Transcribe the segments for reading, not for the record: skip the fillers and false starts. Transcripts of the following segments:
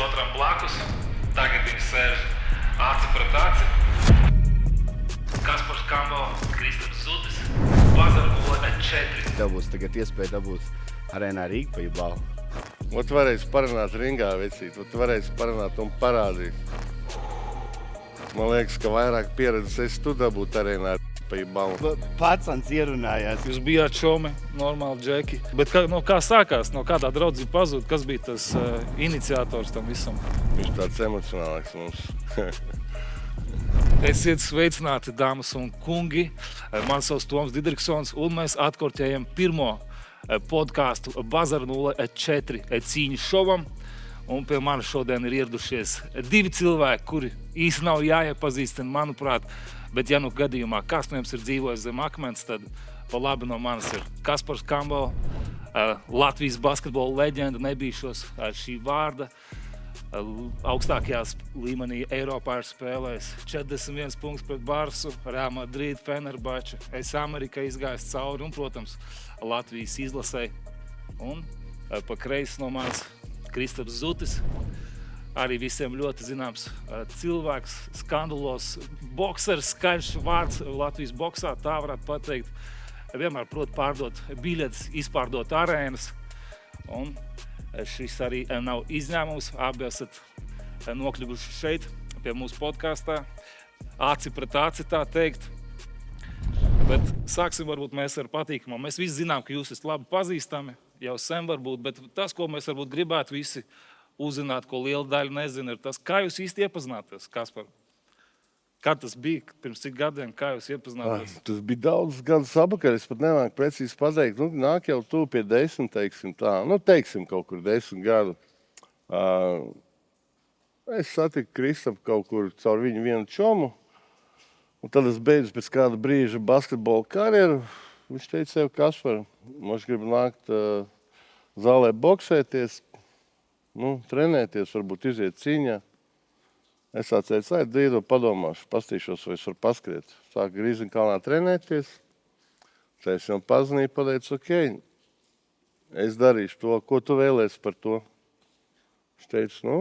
otram blakus. Tagad viņi sēž aci pret aci. Kaspars Kambo, Kristaps Zutis, Bazarnule 4. Tev būs tagad iespēja dabūt arēnā Rīga pa Jubalu. Ot varēs parunāt ringā, vecīt. Ot varēs parunāt un parādīt. Man liekas, ka vairāk pieredzes esi tu dabūt arēnā pa Jubalu. Pacans ierunājās. Jūs bijāt šomi, normāli džeki. Bet kā sākās, no kādā draudzība pazūd, kas bija tas iniciators tam visam? Viņš tāds emocionālāks mums. Esiet sveicināti, dāmas un kungi. Man sauc Toms Didriksons, un mēs atkorķējam pirmo podcastu Bazarnule 4 cīņu šovam. Un pie manis šodien ir ieradušies divi cilvēki, kuri īsti nav jāiepazīstina, manuprāt. Bet ja nu gadījumā kāds no jums ir dzīvojis zem akmens, tad pa labi no manis ir Kaspars Kambo, Latvijas basketbola leģenda, nebīšos šī vārda. Augstākajās līmenī Eiropā ir spēlējis 41 punkts pret Barsu, Real Madrid, Fenerbahče, Amerika izgājis cauri un, protams, Latvijas izlasei. Un pa kreisi no manis Kristaps Zutis, arī visiem ļoti zināms cilvēks, skandalos, boksers, skaļš vārds Latvijas boksā, tā varētu pateikt. Vienmēr prot pārdot biļetes, izpārdot arēnas. Un šis arī nav izņēmums. Abi esat nokļuvuši šeit pie mūsu podkastā. Aci pret aci, tā teikt. Bet sāksim varbūt mēs ar patīkamo. Mēs visi zinām, ka jūs esat labi pazīstami, jau sen varbūt, bet tas, ko mēs varbūt gribētu visi uzzināt, ko liela daļa nezina, ir tas, kā jūs īsti iepazināties, Kaspar? Kad tas bija, pirms cik gadiem, kā jūs iepazināties? Tas bija daudz gadus apakaļ, es pat nevajag precīzi pateikt. Nāk jau tu pie 10, teiksim tā. Teiksim kaut kur 10 gadu. Es satiku Kristapu kaut kur caur viņu vienu čomu. Un tad es beidzu pēc kāda brīža basketbola karjeru. Viņš teica sev, Kaspar, viņš grib nākt zālē boksēties, trenēties, varbūt iziet cīņā. Es atcēju, lai dzīvo padomāšu, pastīšos, vai es varu paskriet. Sāku Grīziņkalnā trenēties. Es viņam pazvanīju, pateicu, ok, es darīšu to, ko tu vēlies par to. Viņš teica,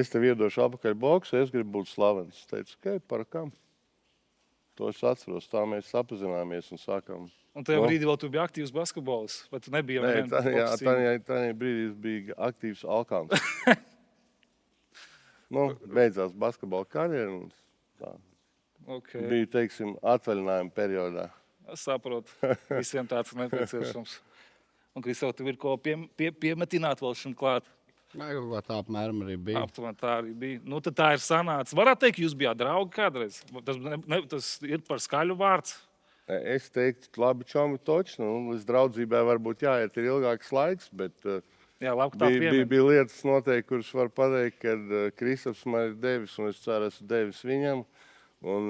es tev iedošu apakaļ boksu, es gribu būt slavens. Es teicu, ok, par kam? To es atceros, tā mēs sapazināmies un sākām. Un tajā brīdī vēl tu biji aktīvs basketbols, vai tu nebija? Nē, tā brīdī es biju aktīvs alkāns. Beidzās basketbola karjeru un tā. Okay. Bija, teiksim, atvaļinājuma periodā. Es saprotu, visiem tāds nepieciešams. Un, Kristau, tev ir ko piemetināt vēl šim klāt? Nē, tā apmēram arī bija. Aptuveni tā arī bija. Tad tā ir sanāca. Varētu teikt, jūs bijāt draugi kādreiz? Tas ir par skaļu vārds. Es teiktu, labi, čomi toči. Līdz draudzībai varbūt jāiet ir ilgāks laiks, bet jā, labi, bija lietas noteikti, kuras var pateikt, kad Kristaps man ir devis, un es ceru, esmu devis viņam. Un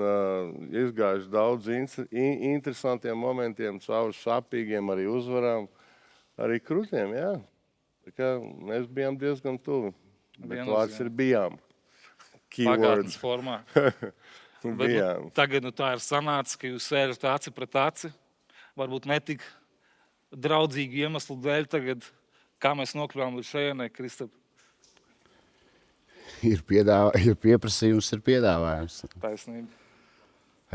izgājuši daudz interesantiem momentiem, cauri sāpīgiem, arī uzvarām, arī krutiem, jā. Tā kā mēs bijām diezgan tuvi. Bet vārds ir bijām. Pagātnes formā. Bijām. Tagad tā ir sanācis, ka jūs sēžat aci pret aci. Varbūt netik draudzīgu iemeslu dēļ tagad. Kā mēs nokļuvām līdz šajienai, Kristap? Ir pieprasījums, ir piedāvājums. Taisnība.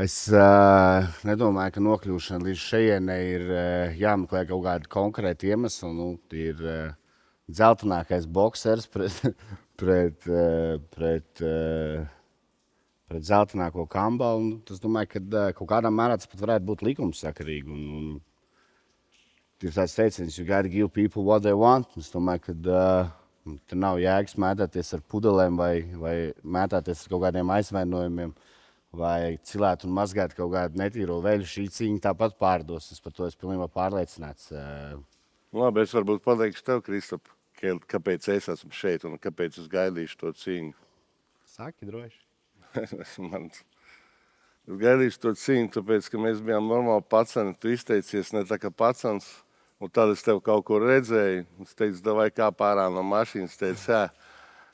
Es nedomāju, ka nokļūšana līdz šajienai ir jāmeklē kaut kāda konkrēta iemesla. Ir dzeltenākais boksers pret dzeltenāko Kambalu. Es domāju, ka kaut kādā mērā tas pat varētu būt likumsakarīgi. Ir tāds teiciens, you gotta give people what they want. Es domāju, ka tur nav jēgas mētāties ar pudelēm vai mētāties ar kaut kādiem aizvainojumiem vai cilēt un mazgāt kaut kādu netīro veļu. Šī cīņa tāpat pārdos. Es par to esmu pilnībā pārliecināts. Labi, es varbūt pateikšu tev, Kristap, kāpēc es esmu šeit un kāpēc es gaidīšu to cīņu. Saki droši. Es gaidīšu to cīņu, tāpēc, ka mēs bijām normāli pacani. Tu izteicies ne tā kā pacans. Un tad es tev kaut ko redzēju. Es teicu, davai kā pārā no mašīnas. Teicu,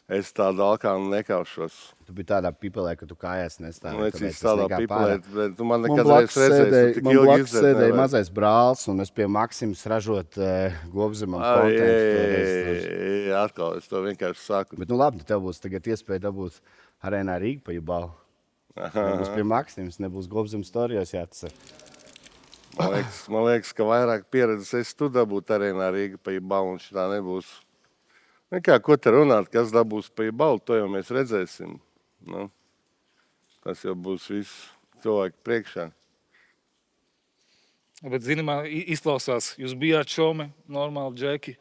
Es tādu alkānu nekaušos. Tu biji tādā pipelē, ka tu kājās nestāvi. Es tādā pipelē, bet tu man Man nekad blakus redzēsi. sēdēja mazais brālis, un es pie Maksimas ražot Gobzemam kontentu. Atkal es to vienkārši saku. Bet, nu labi, tev būs tagad iespēja dabūt arēnā Rīga pa Jubalu. Nebūs pie Maksimas, nebūs Gobzem storijos jāatcer. Man liekas, ka vairāk pieredzes es tu dabūt arēnā Rīga pa Jubalu, un šitā nebūs. Nekā, ko te runāt, kas dabūs pa Jubalu, to jau mēs redzēsim. Nu, tas jau būs viss cilvēku priekšā. Bet, zini, man izklausās, jūs bijāt šomi, normāli džeki,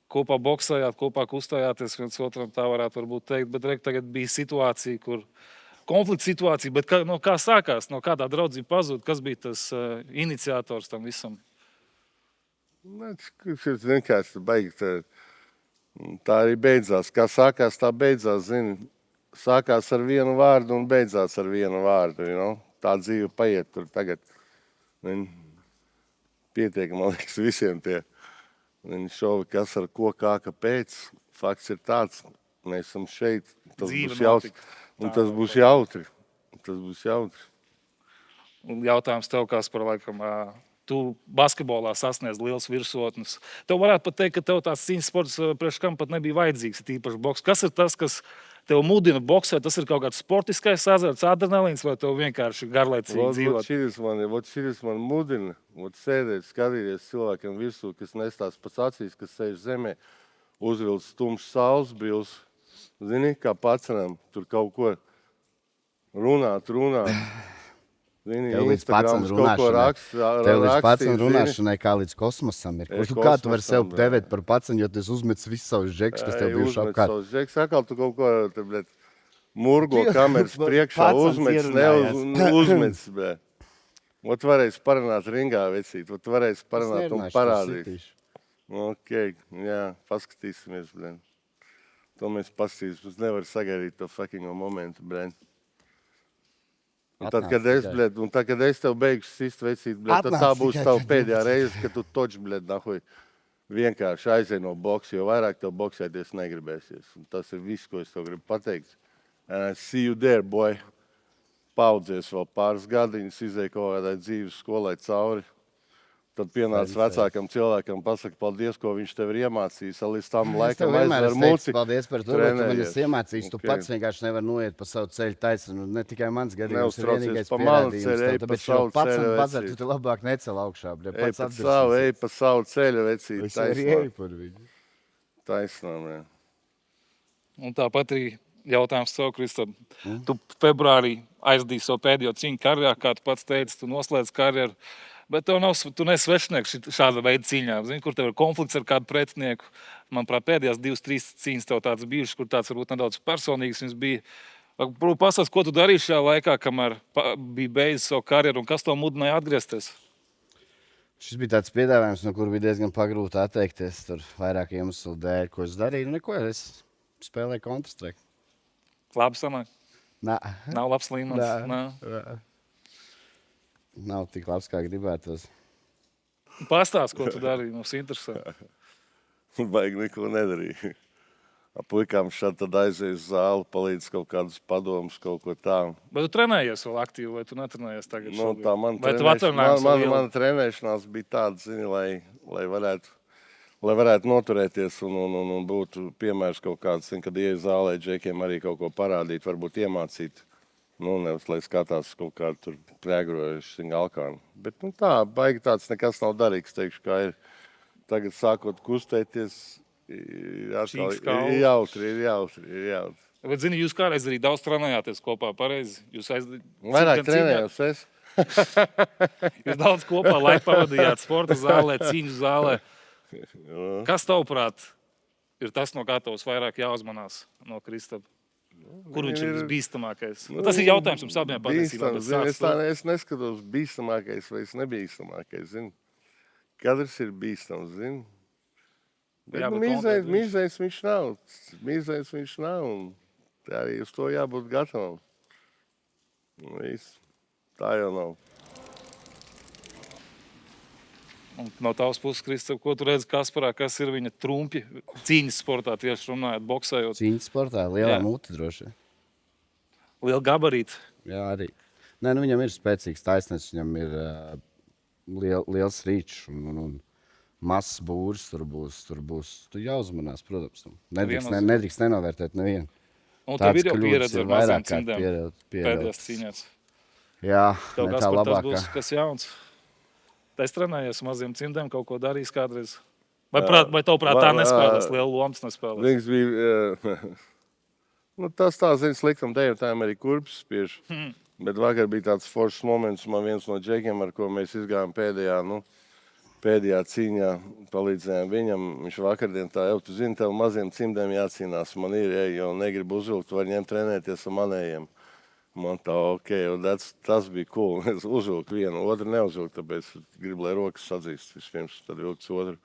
kopā boksējāt, kopā kustējāties viens otram, tā varētu varbūt teikt, bet tagad bija situācija, kur konflikts situācija, bet kā sākās, no kādā draudzība pazūd, kas bija tas iniciators tam visam? Tas vienkārši baigi. Tā arī beidzās. Kā sākās, tā beidzās, zini. Sākās ar vienu vārdu un beidzās ar vienu vārdu. You know? Tā dzīve paiet tur tagad. Pietiek, man liekas, visiem tie šovi, kas ar ko, kā, kāpēc. Fakts ir tāds, mēs esam šeit. Tas būs jautri. Un tas būs jautri. Tas būs jautri. Un jautājums tev, Kaspar, laikam, tu basketbolā sasniedz liels virsotnes. Tev varētu pat teikt, ka tev tās cīņas sports priekš kam pat nebija vajadzīgs, tīpaši boks. Kas ir tas, kas tev mudina boksēt? Tas ir kaut kāds sportiskais azarts, adrenalīns, vai tev vienkārši garlaicīgi dzīvot? Širis man mudina. Sēdēt, skatīties cilvēkiem virsū, kas nestās pats acīs, kas sēž zemē, uzvilc tumšs saules bils. Zini, kā pacenam, tur kaut ko runāt. Zini, tev līdz pacen runāšanai, kā līdz kosmosam ir. Kā tu vari sev devēt par pacenu, jo tu uzmetis visus savus džekus, kas tev bijuši apkārt? Uzmetis savus džekus, atkal tu kaut ko murgo kameras priekšā uzmetis, neuzmetis. Ot varēs parunāt ringā, vecīt. Ot varēs parunāt un parādīt. Ok, jā, paskatīsimies, bļen. To mēs paskatīsim, mums nevar sagaidīt to fuckingo momentu, bļen. Un tad, kad es tev beigšu sist, vecīt, tad tā būs tava pēdējā reize, kad tu toč, nahuj, vienkārši aizej no boksa, jo vairāk tev boksēties negribēsies. Un tas ir viss, ko es tev gribu pateikt. And I see you there, boy. Paudzies vēl pāris gadiņus, izēj kaut kādai dzīves skolai cauri. Tad pienāc vecākam cilvēkam, pasaka, paldies, ko viņš tev ir iemācījis. Līdz tam laikam aizver muci. Paldies par to, ka tu man esi iemācījis. Tu pats vienkārši nevar noiet pa savu ceļu taisnu. Ne tikai mans gadījums ir vienīgais pierādījums. Tāpēc jau pats un pazar, tu te labāk necel augšā. Ej pa savu ceļu, vecīt. Taisnām, jā. Un tāpat arī jautājums tev, Kristap. Tu februārī aizdīji savu pēdējo cīņu karjerā, kā tu pats teici, tu noslēdz karjeru. Bet tu neesi svešinieks šāda veida cīņām, kur tev ir konflikts ar kādu pretinieku. Manuprāt, pēdējās 2-3 cīņas tev tādas bijušas, kur tāds varbūt nedaudz personīgs viņas bija. Pastāst, ko tu darīji šajā laikā, kamēr bija beidzis savu karjeru, un kas tev mudināja atgriezties? Šis bija tāds piedāvājums, no kura bija diezgan pagrūti atteikties. Tur vairāk iemeslu dēļ, ko es darīju. Neko, es spēlēju Counter-Strike. Labi sanāk? Nav labs līmenis? Nā. Nav tik labs, kā gribētos. Pastāst, ko tu darīji, mums interesē. Baigi neko nedarīju. Puikām šādi tad aizies uz zāli, palīdz kaut kādus padomus, kaut ko tādu. Bet tu trenējies vēl aktīvi, vai tu netrenējies tagad? Nu, tā mana trenēšanās bija tāda, zini, lai varētu noturēties un būtu piemērs kaut kāds, zini, kad ieja zālē džekiem arī kaut ko parādīt, varbūt iemācīt. Nu, nevis, lai skatās kaut kādu tur prēgrojuši alkānu. Bet, nu, tā, baigi tāds nekas nav darīgs, teikšu, kā ir. Tagad sākot kustēties, ir jautri. Bet, zini, jūs kādreiz arī daudz trenējāties kopā, pareizi? Vairāk trenējos es. Jūs daudz kopā laiku pavadījāt sporta zālē, cīņu zālē. Kas tavuprāt ir tas, no kā tavs vairāk jāuzmanās no Kristapa? Kur viņš ir visbīstamākais? Tas ir jautājums jums abiem patiesībā. Es neskatos bīstamākais vai nebīstamākais. Katrs ir bīstams, zini. Bet mīzais viņš nav. Mīzais viņš nav. Tā arī uz to jābūt gatavam. Tā jau nav. Un no tavas puses, Kristap, ko tu redzi Kasparā, kas ir viņa trumpi cīņas sportā, tieši runājot, boksējot? Cīņas sportā lielā Jā. mute droši. Liela gabarīta. Jā, arī. Nē, nu, viņam ir spēcīgs taisnīgs, viņam ir liels rīčs un mazs būrs. Tur būs tu jāuzmanās, protams. Nedrīkst nenovērtēt nevienu. Un tev ir jau pieredze ar maziem cimdiem pieredze. pēdējās cīņās. Jā, Tev ne kas tā par tas labākā. būs, kas jauns? Es trenējies maziem cimdiem, kaut ko darījis kādreiz. Vai tavuprāt tā nespēlēs, liela lomas nespēlēs? Liekas, bija, nu, tas tā, zini, sliktam dejotājiem arī kurpes spiež. Bet vakar bija tāds foršs moments, man viens no džekiem, ar ko mēs izgājām pēdējā cīņā, palīdzējām viņam. Viņš vakardien tā, jau tu zini, tev maziem cimdiem jācīnās. Man ir, jau negribu uzvilkt, tu vari ņemt trenēties ar manējiem. Man tā, ok, un tas bija cool. Es uzvilku vienu, otru neuzvilku, tāpēc gribu, lai rokas sadzīst vispirms, tad vilks otru.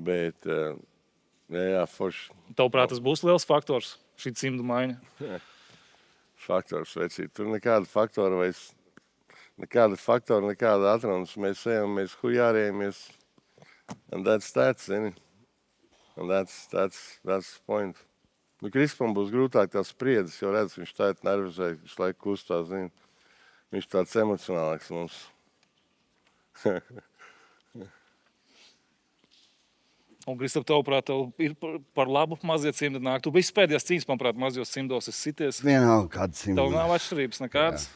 Bet, jā, forši. Tavuprāt, tas būs liels faktors, šī cimdu maiņa. Faktors, vecīt. Tur nekāda faktora vairs, nekāda atrundas. Mēs ejam, mēs hujārējamies. And that's that, zini. And that's the point. Nu, Krispam būs grūtāk tās spriedzes, jo redz, viņš tā ir nervozē, viņš laiku kustās, zini. Viņš tāds emocionālāks mums. Un, Kristap, tavuprāt, tev ir par labu mazie cimdi nāk. Tu biji pēdējās cīņas, manuprāt, mazos cimdos esi sities. Vienalga kāda cimda. Tev nav atšķirības nekādas.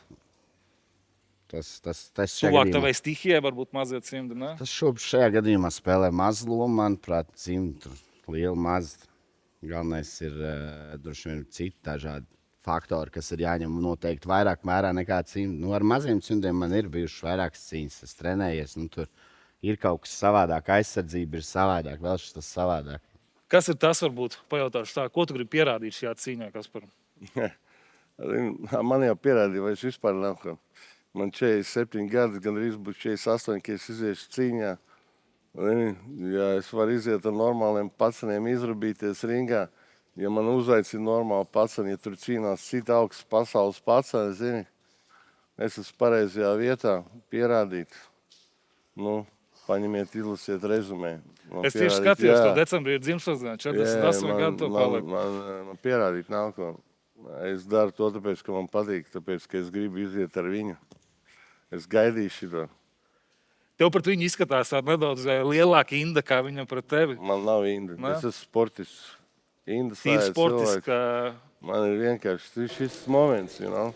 Tas Tuvāk tavai stihijai varbūt mazie cimdi, ne? Tas šajā gadījumā spēlē mazu lomu, manuprāt, cimdu. Liela maza. Galvenais ir droši vien citi dažādi faktori, kas ir jāņem noteikti vairāk mērā nekā cimdi. Nu, ar maziem cimdiem man ir bijušas vairākas cīņas, es trenējies. Nu, tur ir kaut kas savādāk, aizsardzība ir savādāk, vēl šis tas savādāk. Kas ir tas, varbūt, pajautāšu tā, ko tu gribi pierādīt šajā cīņā, Kaspar? Man jau pierādīja, vai es vispār nav. Man 47 gadi, gan arī būs 48, ka es iziešu cīņā. Ja es varu iziet ar normāliem paceniem, izrabīties ringā, ja man uzaicina normāli paceni, ja tur cīnās cita augsts pasaules paceni, zini, es esmu pareizajā vietā pierādīt. Nu, paņemiet, izlasiet rezumē. Es tieši skatījos, to decembrī ir dzimšanas diena, 48 gadu to paliek. Man pierādīt nav ko. Es daru to tāpēc, ka man patīk, tāpēc, ka es gribu iziet ar viņu. Es gaidīšu to. Tev pret viņu izskatās tāda nedaudz lielāka inda, kā viņam pret tevi. Man nav inda. Es esmu sportists. Inda Tīri sportists, ka man ir vienkārši šis moments, you know.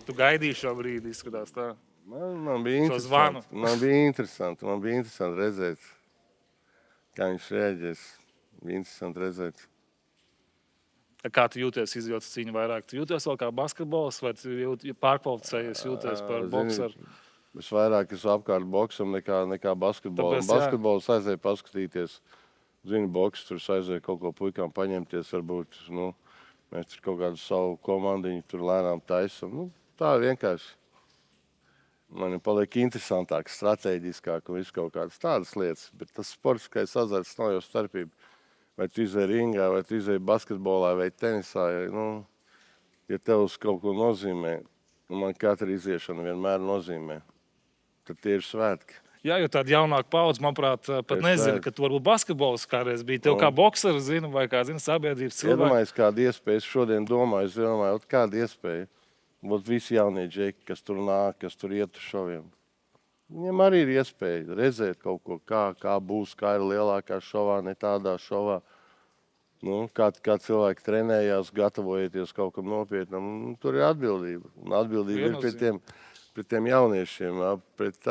tu gaidīji šo brīdi, izskatās tā. Man bija Šo zvanu. interesanti. Man bija interesanti redzēt, kā viņš reaģēs. Bija interesanti redzēt. Kā tu jūties izjūtas cīņu vairāk? Tu jūties vēl kā basketbols vai tu pārkvalificējies jūties par boksaru? Es vairāk esmu apkārt boksam nekā basketbolam. Tāpēc, jā. Basketbols aizēja paskatīties. Zini, boks tur aizēja kaut ko puikām paņemties. Varbūt, nu, mēs tur kaut kādu savu komandiņu tur lēnām taisam. Nu, tā vienkārši. Man paliek interesantāk, strateģiskāk un visu kaut kādas tādas lietas. Bet tas sportiskais azarts nav jau starpība. Vai tu izēji ringā, vai tu izēji basketbolā, vai tenisā. Ja tev uz kaut ko nozīmē, man katra iziešana vienmēr nozīmē. Tad tie ir svētki. Jā, jo tāda jaunāka paudze, manuprāt, pat nezinu, ka tu varbūt basketbols kādreiz bija. Tev kā boksers, zinu, vai kā, zinu, sabiedrības cilvēki. Iedomājies, kāda iespēja. Es šodien domāju, kāda iespēja. Būt visi jaunie džeki, kas tur nāk, kas tur iet uz šoviem. Viņiem arī ir iespēja redzēt kaut ko, kā būs, kā ir lielākā šovā, ne tādā šovā. Nu, kā cilvēki trenējās, gatavojieties kaut kam nopietnam. Nu, tur ir atbildība. Un atbildība ir pret tiem jauniešiem, pret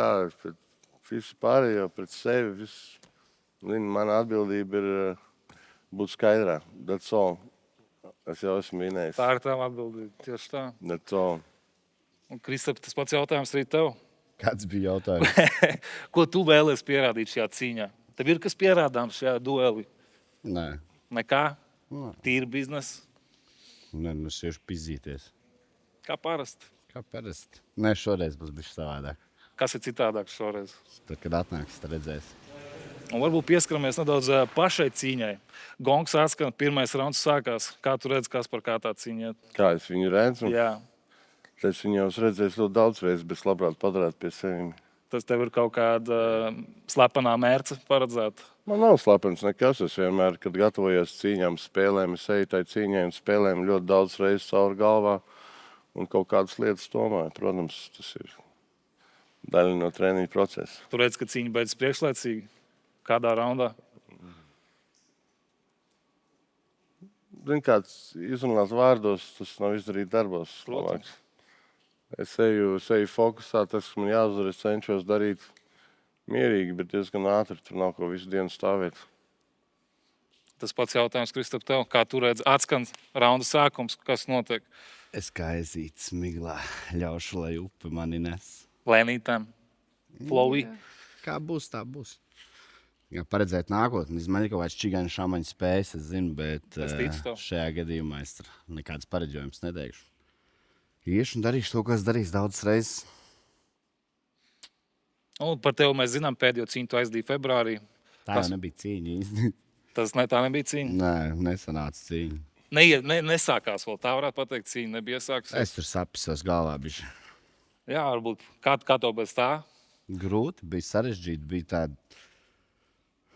visu pārējo, pret sevi. Mana atbildība ir būt skaidrā. That's all. Es jau esmu minējis. Tā ir tām atbildība, tieši tā. That's all. Un, Kristap, tas pats jautājums arī tev. Kāds bija jautājums? Ko tu vēlies pierādīt šajā cīņā? Tev ir kas pierādāms šajā duelī? Nē. Nekā? Nē. Tīri biznesa? Nē, nu siešu pizīties. Kā parasti? Kā parasti. Nē, šoreiz būs bišķi savādāk. Kas ir citādāk šoreiz? Tad, kad atnāks, tad redzēs. Un varbūt pieskaramies nedaudz pašai cīņai. Gongs atskan, pirmais rauns sākās. Kā tu redzi, kas par kā tā cīņa iet? Kā es viņu redzu? Jā. Es viņu jau redzēju ļoti daudz reizes, bet labprāt padarāt pie sevi. Tas tev ir kaut kāda slepenā mērce paredzēta. Man nav slepens nekas. Es vienmēr, kad gatavojos cīņām, spēlēm, es eju tai cīņai un spēlēm ļoti daudz reizes cauri galvā un kaut kādas lietas domāju. Protams, tas ir daļa no treniņa procesa. Tu redz, ka cīņa beidzas priekšlaicīgi. Kādā raundā? Zini, kāds izrunāt vārdos, tas nav izdarīt darbos. Protams. Es eju fokusā, tas, kas man jāuzdara, es cenšos darīt mierīgi, bet diezgan ātri. Tur nav ko visu dienu stāvēt. Tas pats jautājums, Kristap, tev. Kā tu redzi atskan raunda sākums, kas notiek? Es kā ezīts miglā ļaušu, lai upe mani nes. Lēnītēm, flowī. Kā būs, tā būs. Jā, paredzēt nākotni. Man ir kaut kāds čigāņu šamaņu spējas, es zinu, bet Es ticu tev. šajā gadījumā es nekāds pareģojums neteikšu. Iešu un darīšu to, ko es darīšu daudzas reizes. Un par tevi mēs zinām, pēdējo cīņu tu aizdīji februārī. Tā jau nebija cīņa īsti. Tā nebija cīņa. Nē, nesanāca cīņa. Nesākās vēl, tā varētu pateikt, cīņa nebija sākusies. Es tur sapisos galvā bišķi. Jā, varbūt. Kā to bez tā? Grūti, bija sarežģīti, bija tāda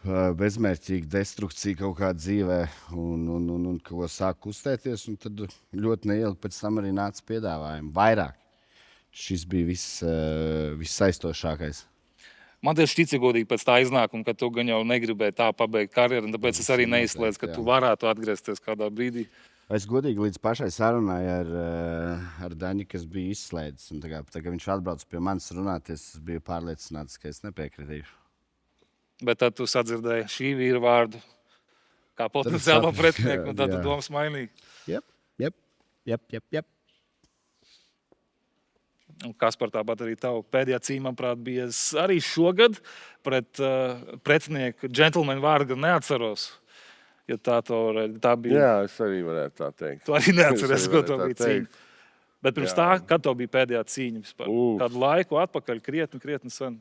bezmērķīga destrukcija kaut kādā dzīvē un ko sāk kustēties, un tad ļoti neilgi pēc tam arī nāca piedāvājumi. Vairāk. Šis bija viss saistošākais. Man tieši šķiet, godīgi pēc tā iznākuma, ka tu gan jau negribēji tā pabeigt karjeru, un tāpēc es arī neizslēdzu, ka tu varētu atgriezties kādā brīdī. Es godīgi līdz pašai sarunai ar Daņu, kas bija izslēdzis. Un tagad, kad viņš atbrauc pie manis runāties, es biju pārliecināts, ka es nepiekritīšu. Bet tad tu sadzirdēji šī vīra vārdu kā potenciālo pretinieku, un tad tu domas mainīgi. Jep. Un Kaspar, tāpat arī tavu pēdējā cīņa, manuprāt, bija arī šogad pret pretinieku džentlmeni vārdu neatceros. Ja tā bija. Jā, es arī varētu tā teikt. Tu arī neatceries, ko to bija teikt. cīņa. Bet pirms tā, kad to bija pēdējā cīņa vispār? Kādu laiku atpakaļ, krietni sen.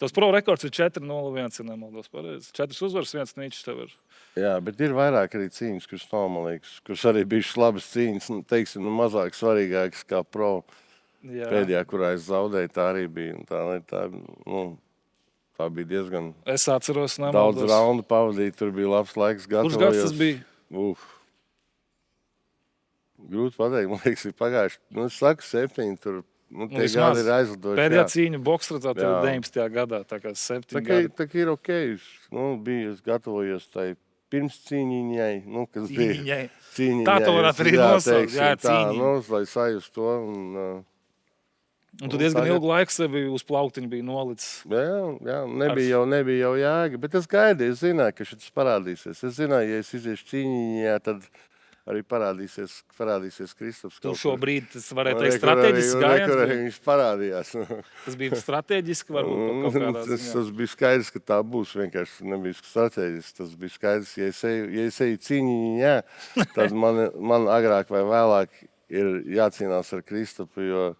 Tas pro rekords ir 4-0-1, ja nemaldos pareizi. 4 uzvaras, 1 nīčs tev ir. Jā, bet ir vairāk arī cīņas, kuras nav, man liekas, kuras arī bijušas labas cīņas, teiksim, mazāk svarīgākas kā pro. Jā. Pēdējā, kurā es zaudēju, tā arī bija. Tā bija diezgan Es atceros, daudz nemaldos. raundu pavadīt, tur bija labs laiks. Kurš gads tas bija? Grūti pateikt, man liekas, ir pagājuši. Es saku 7, tur tie vismaz gadi ir aizlidojuši. Pēdējā jā. cīņa boksredzā tev Jā. 19. gadā, tā kā 7 Tā gadi. kā ir ok, es gatavojos tai pirms cīņiņai, kas bija Cīņiņai. cīņiņai. Tā to varētu arī nosaukt, jā, tā, cīņiņa. lai sajust to. Un tu diezgan ilgu laiku sevi uz plauktiņu bija nolicis. Jā, nebija jau jēga, bet es gaidīju, es zināju, ka šis parādīsies. Es zināju, ja es iziešu cīņiņā, tad arī parādīsies Kristaps. Tu šobrīd, tas varētu teikt, strateģiski gājiens. Kur bija. viņš parādījās. Tas bija strateģiski, varbūt kaut kādā ziņā. Tas bija skaidrs, ka tā būs. Vienkārši nebija strateģiski. Tas bija skaidrs, ja es eju cīņiņā, tad man agrāk vai vēlāk ir jācīnās ar Kristapu, jo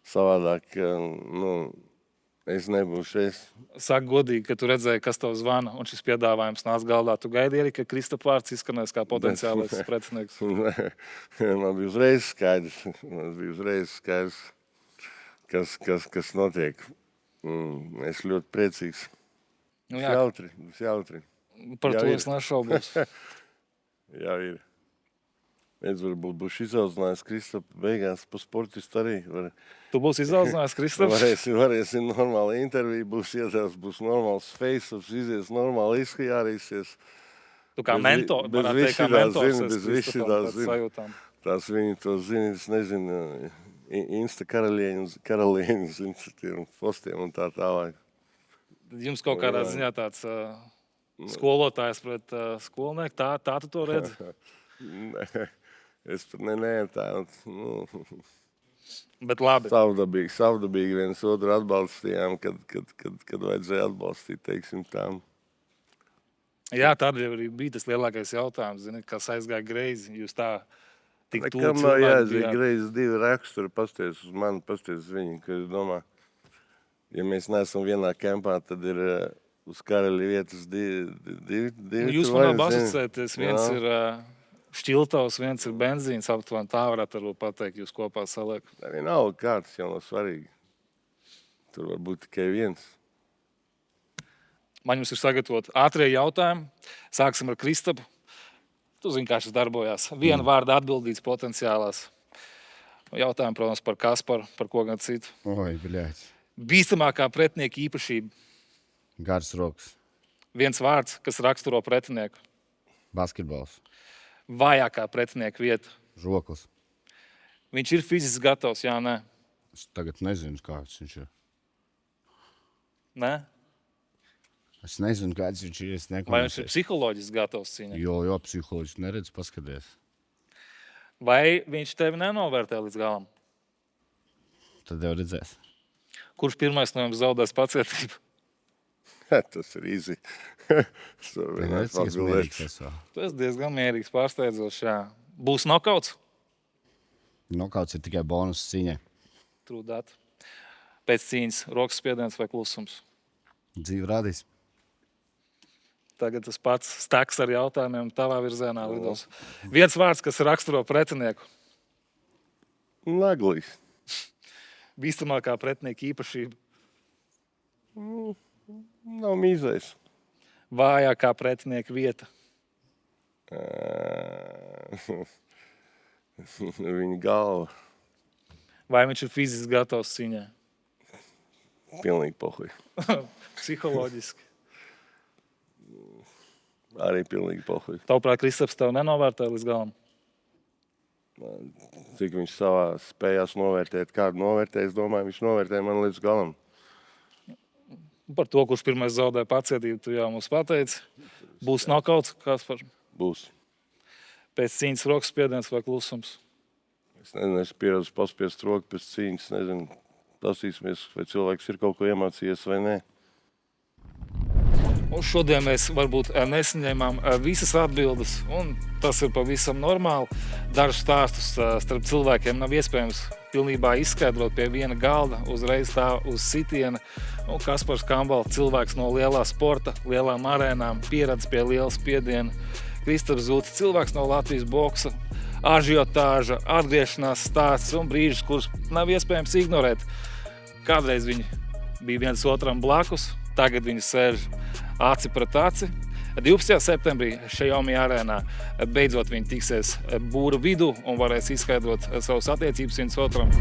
savādāk es nebūšu es. Saka godīgi, ka tu redzēji, kas tev zvana, un šis piedāvājums nāca galdā. Tu gaidīji arī, ka Kristapa vārds izskanēs kā potenciālais pretinieks. Man bija uzreiz skaidrs, kas notiek. Es ļoti priecīgs. Nu, jā, Jautri. par jā, to ir. es nešaubos. Jā, ir. Es varbūt būšu izauzinājis Kristapu beigās pa sportistu arī. Tu būsi izauzinājis Kristaps? Varēsim normāli interviju, būs iedevs, būs normāls face-ups, izies normāli izhajārīsies. Tu kā mentors, varētu teikt, kā mentors. Bez visitās zina. Tās viņi to zina, es nezinu, Insta karalieņu zina, tiem postiem un tā tālāk. Jums kaut kādā ziņā tāds skolotājs pret skolnieku, tā tu to redzi? Es pat tā. Bet labi. Savdabīgi viens otru atbalstījām, kad vajadzēja atbalstīt, teiksim tā. Jā, tad arī bija tas lielākais jautājums, zini, kas aizgāja greizi. Jūs tā tik tuvu Nekam nav jāiziet bijāt. greizi 2 raksturi, pasties uz mani, pasties uz viņu, ka es domāju, ja mēs neesam vienā kempā, tad ir uz karaļa vietas divi. Jūs man nav asociēties, viens ir šķiltavs, viens ir benzīns, aptuveni tā varētu pateikt, jūs kopā saliek. Arī nav kārtas jau nav svarīgi. Tur var būt tikai viens. Man jums ir sagatavot ātrie jautājumi. Sāksim ar Kristapu. Tu zini, kā šis darbojās. Viena vārda atbildīts potenciālās. Jautājumi, protams, par Kasparu, par ko gan citu. Oi, bļāķi. Bīstamākā pretinieka īpašība. Garas rokas. Viens vārds, kas raksturo pretinieku. Basketbols. Vājākā pretinieka vieta. Žoklis. Viņš ir fiziski gatavs, jā, nē. Es tagad nezinu, kāds viņš ir. Nē? Es nezinu, kāds viņš ir. Es Vai viņš ir nekomentēšu. psiholoģiski gatavs cīņai? Jo, psiholoģiski neredz, paskaties. Vai viņš tevi nenovērtē līdz galam? Tad jau redzēs. Kurš pirmais no jums zaudēs pacietību? Tas ir easy. Es varu Redz, vienmēr cik es atbildēt. mierīgs esmu. Tu esi diezgan mierīgs, pārsteidzošs, jā. Būs nokauts? Nokauts ir tikai bonus cīņai. Trūdāt. Pēc cīņas rokas spiediens vai klusums? Dzīve rādīs. Tagad tas pats staks ar jautājumiem tavā virzienā lidos. Viens vārds, kas raksturo pretinieku. Naglis. Bīstamākā pretinieka īpašība. Nav mīzais. Vājākā pretinieka vieta. Viņa galva. Vai viņš ir fiziski gatavs cīņai? Pilnīgi pohuj. Psiholoģiski. Arī pilnīgi pohuj. Tavuprāt, Kristaps tev nenovērtē līdz galam? Cik viņš savā spējās novērtēt, kādu novērtē, es domāju, viņš novērtē man līdz galam. Par to, kurš pirmais zaudē pacietību, tu jau mums pateici. Būs nokauts, Kaspar? Būs. Pēc cīņas rokas spiediens vai klusums? Es nezinu, es pieredzu paspiest roku pēc cīņas, nezinu, tasīsimies, vai cilvēks ir kaut ko iemācījies vai nē. Un šodien mēs varbūt nesaņēmām visas atbildes, un tas ir pavisam normāli. Dažus stāstus starp cilvēkiem nav iespējams pilnībā izskaidrot pie viena galda, uzreiz tā uz sitiena. Un Kaspars Kambals, cilvēks no lielā sporta, lielām arēnām, pieredze pie liela spiediena. Kristaps Zūts, cilvēks no Latvijas boksa, ažiotāža, atgriešanās stāsts un brīžus, kurus nav iespējams ignorēt. Kādreiz viņi bija viens otram blakus, tagad viņi sēž aci pret aci. 12. septembrī Xiaomi arēnā beidzot viņi tiksies būra vidū un varēs izskaidrot savas attiecības viens otram.